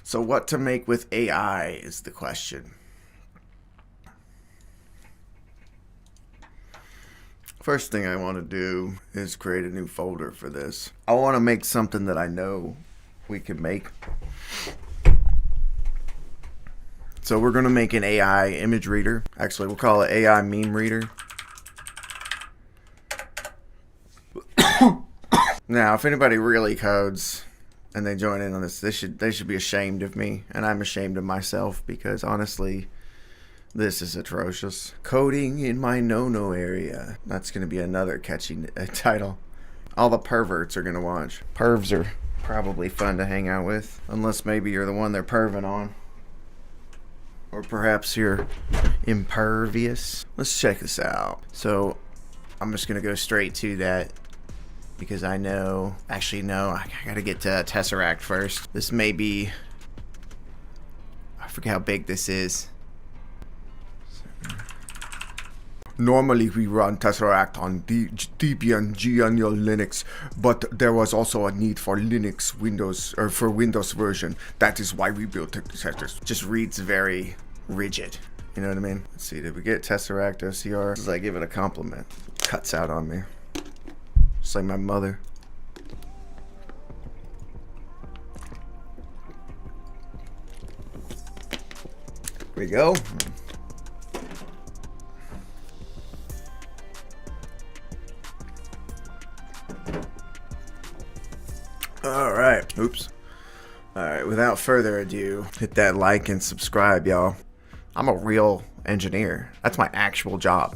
So what to make with AI is the question. First thing I want to do is create a new folder for this. I want to make something that I know we can make. So we're going to make an AI image reader. Actually, we'll call it AI meme reader. Now, if anybody really codes and they join in on this, they should be ashamed of me, and I'm ashamed of myself because honestly, this is atrocious. Coding in my no-no area. That's going to be another catchy title. All the perverts are going to watch. Pervs are probably fun to hang out with, unless maybe you're the one they're perving on. Or perhaps you're impervious. Let's check this out. So I'm just going to go straight to that because I know... Actually, no, I got to get to Tesseract first. This may be... I forget how big this is. Normally we run Tesseract on Debian G on your Linux, but there was also a need for Linux Windows, or for Windows version. That is why we built Tesseract. Just reads very rigid. You know what I mean? Let's see, did we get Tesseract OCR? As I give it a compliment. Cuts out on me. Just like my mother. Here we go. Alright, oops. Alright, without further ado, hit that like and subscribe, y'all. I'm a real engineer. That's my actual job.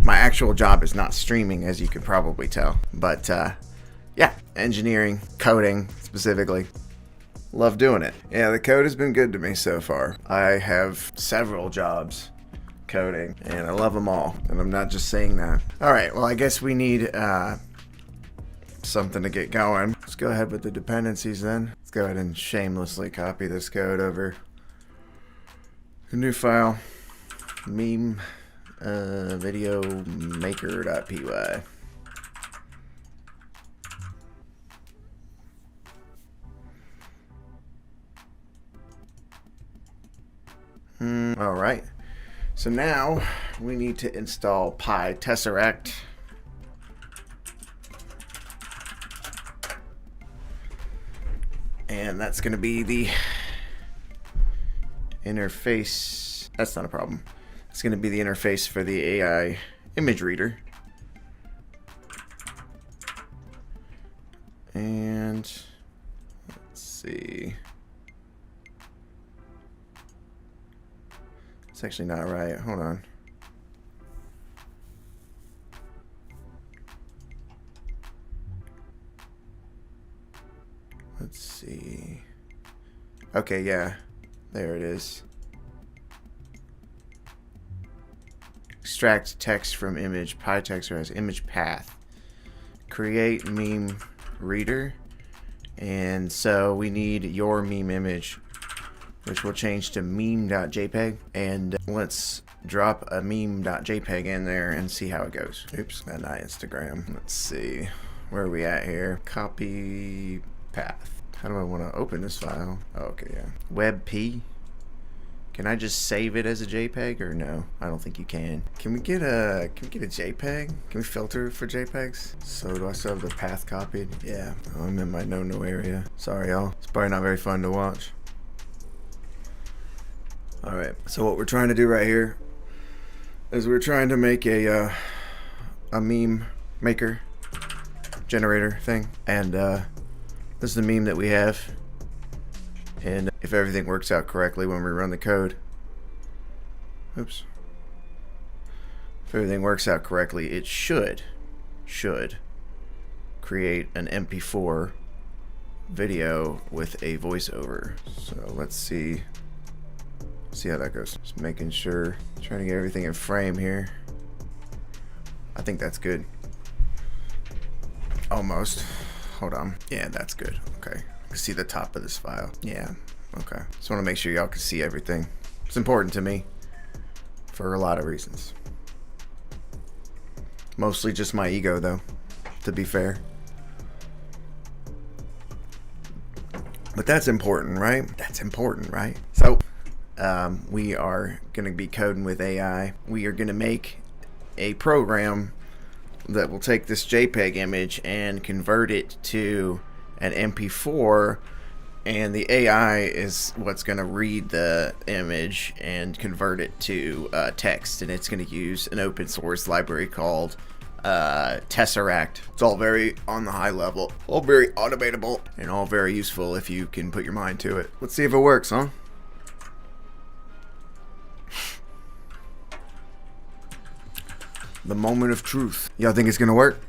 My actual job is not streaming, as you can probably tell. But, yeah, engineering, coding, specifically. Love doing it. Yeah, the code has been good to me so far. I have several jobs coding, and I love them all. And I'm not just saying that. Alright, well, I guess we need, something to get going. Let's go ahead with the dependencies then. Let's go ahead and shamelessly copy this code over. A new file. Meme video maker.py. Alright. So now we need to install pt.1. And that's going to be the interface. That's not a problem. It's going to be the interface for the AI image reader. And let's see. It's actually not right. Hold on. Let's see. Okay, yeah. There it is. Extract text from image. PyText has image path. Create meme reader. And so we need your meme image, which will change to meme.jpg. And let's drop a meme.jpg in there and see how it goes. Oops, not Instagram. Let's see. Where are we at here? Copy path. How do I want to open this file? Oh, okay, yeah. WebP. Can I just save it as a JPEG or no? I don't think you can. Can we get a JPEG? Can we filter for JPEGs? So do I still have the path copied? Yeah. Oh, I'm in my no area. Sorry, y'all. It's probably not very fun to watch. All right. So what we're trying to do right here is we're trying to make a meme maker generator thing, and this is the meme that we have. And if everything works out correctly when we run the code, oops. If everything works out correctly, it should create an MP4 video with a voiceover. So let's see how that goes. Just making sure, trying to get everything in frame here. I think that's good. Almost. Hold on. Yeah, that's good. Okay. I can see the top of this file. Yeah. Okay. Just want to make sure y'all can see everything. It's important to me for a lot of reasons. Mostly just my ego, though, to be fair. But that's important, right? That's important, right? So we are going to be coding with AI. We are going to make a program that will take this JPEG image and convert it to an MP4, and the AI is what's going to read the image and convert it to text, and it's going to use an open source library called Tesseract. It's all very on the high level, all very automatable, and all very useful if you can put your mind to it. Let's see if it works, huh? The moment of truth. Y'all think it's gonna work?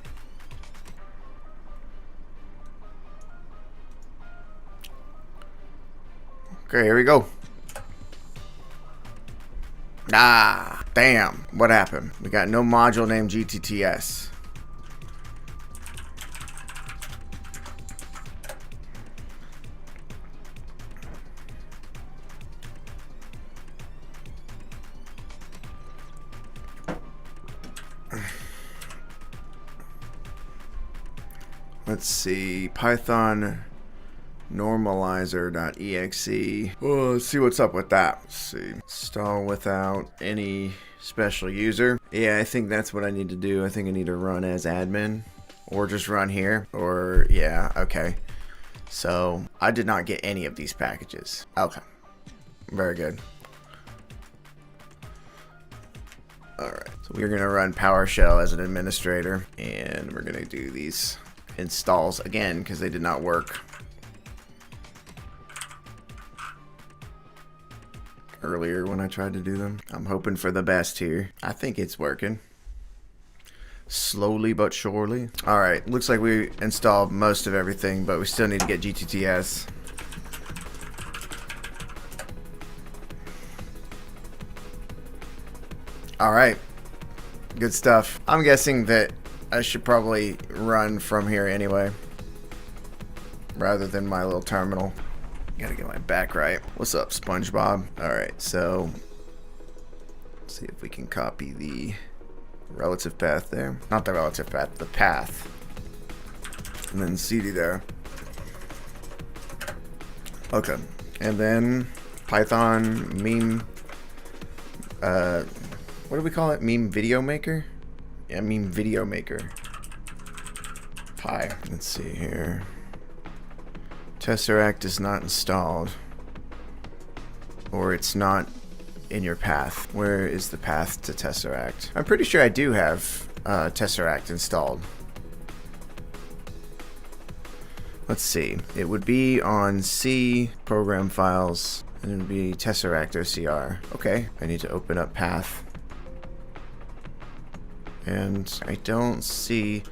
Okay, here we go. Ah, damn. What happened? We got no module named GTTS. Let's see. Python normalizer.exe. Oh, let's see what's up with that. Let's see. Install without any special user. Yeah, I think that's what I need to do. I think I need to run as admin, or just run here, or yeah, okay. So I did not get any of these packages. Okay, very good. Alright, so we're gonna run PowerShell as an administrator, and we're gonna do these installs again because they did not work earlier when I tried to do them. I'm hoping for the best here. I think it's working. Slowly but surely. Alright, looks like we installed most of everything, but we still need to get GTTS. Alright, good stuff. I'm guessing that I should probably run from here anyway, rather than my little terminal. Gotta get my back right. What's up, SpongeBob? Alright, so let's see if we can copy the relative path there. Not the relative path, the path. And then CD there. Okay. And then Python meme, what do we call it? Meme video maker? Yeah, meme video maker. Pi. Let's see here. Tesseract is not installed, or it's not in your path. Where is the path to Tesseract? I'm pretty sure I do have Tesseract installed. Let's see. It would be on C program files, and it would be Tesseract OCR. Okay, I need to open up path. And I don't see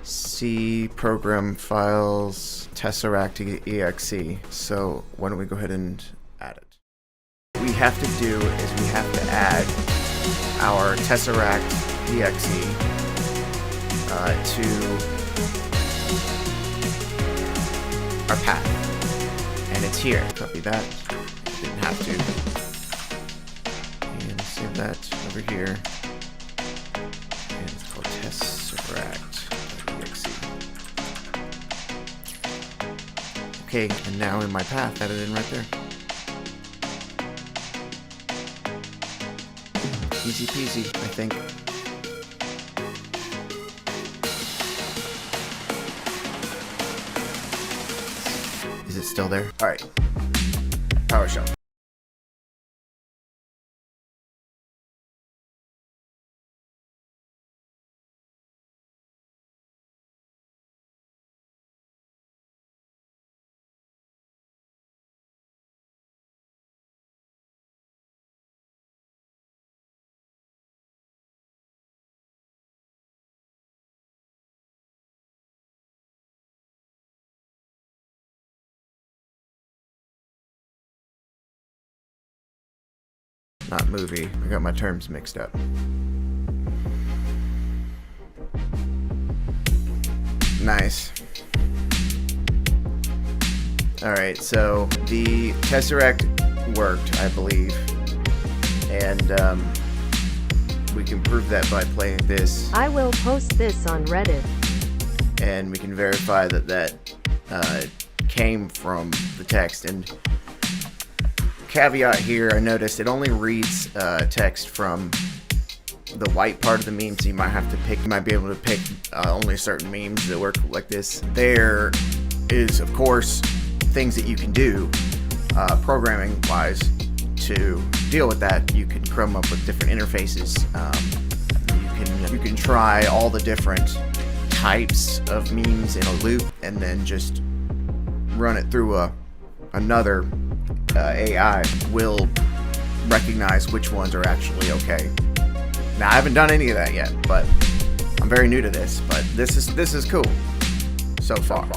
C program files Tesseract exe. So why don't we go ahead and add it? What we have to do is we have to add our Tesseract exe to our path, and it's here. Copy that. Didn't have to. And save that over here. And it's called Tesseract.exe. Okay, and now in my path, add it in right there. Easy peasy, I think. Is it still there? All right. PowerShell. Not movie. I got my terms mixed up. Nice. Alright, so the Tesseract worked, I believe. And we can prove that by playing this. I will post this on Reddit. And we can verify that came from the text. And caveat here, I noticed it only reads text from the white part of the meme, so you might have to pick, you might be able to pick only certain memes that work like this. There is, of course, things that you can do programming wise to deal with that. You can come up with different interfaces. You can try all the different types of memes in a loop and then just run it through another AI will recognize which ones are actually okay. Now, I haven't done any of that yet, but I'm very new to this, but this is cool so far.